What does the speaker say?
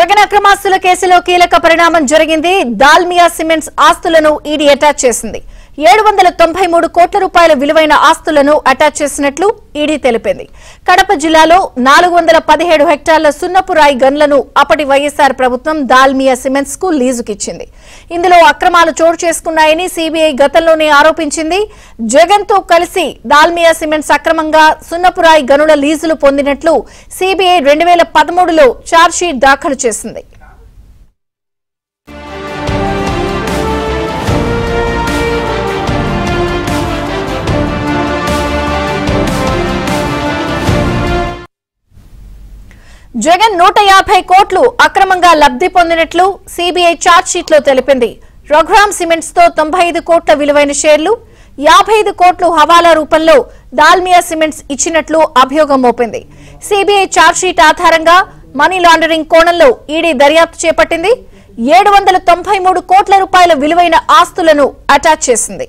జగన్ అక్రమాస్తుల కేసులో కీలక పరిణామం జరిగింది. దాల్మియా సిమెంట్స్ ఆస్తులను ఈడీ అటాచ్ చేసింది. 793 కోట్ల రూపాయల విలువైన ఆస్తులను అటాచ్ చేసినట్లు ఈడీ తెలిపింది. కడప జిల్లాలో 417 హెక్టార్ల సున్నపు రాయి గన్లను అప్పటి వైఎస్ఆర్ ప్రభుత్వం దాల్మియా సిమెంట్స్ కు లీజుకిచ్చింది. ఇందులో అక్రమాలు చోటు చేసుకున్నాయని సీబీఐ గతంలోనే ఆరోపించింది. జగన్ తో కలిసి దాల్మియా సిమెంట్స్ అక్రమంగా సున్నపు రాయి గనుల లీజులు పొందినట్లు సీబీఐ 2013లో ఛార్జ్షీట్ దాఖలు చేసింది. జగన్ 150 కోట్లు అక్రమంగా లబ్ధి పొందినట్లు సీబీఐ ఛార్జ్షీట్లో తెలిపింది. రఘురామ్ సిమెంట్స్ తో 95 కోట్ల విలువైన షేర్లు, 55 కోట్లు హవాలా రూపంలో దాల్మియా సిమెంట్స్ ఇచ్చినట్లు అభియోగం మోపింది. సీబీఐ ఛార్జ్షీట్ ఆధారంగా మనీ లాండరింగ్ కోణంలో ఈడీ దర్యాప్తు చేపట్టింది. 793 కోట్ల రూపాయల విలువైన ఆస్తులను అటాచ్ చేసింది.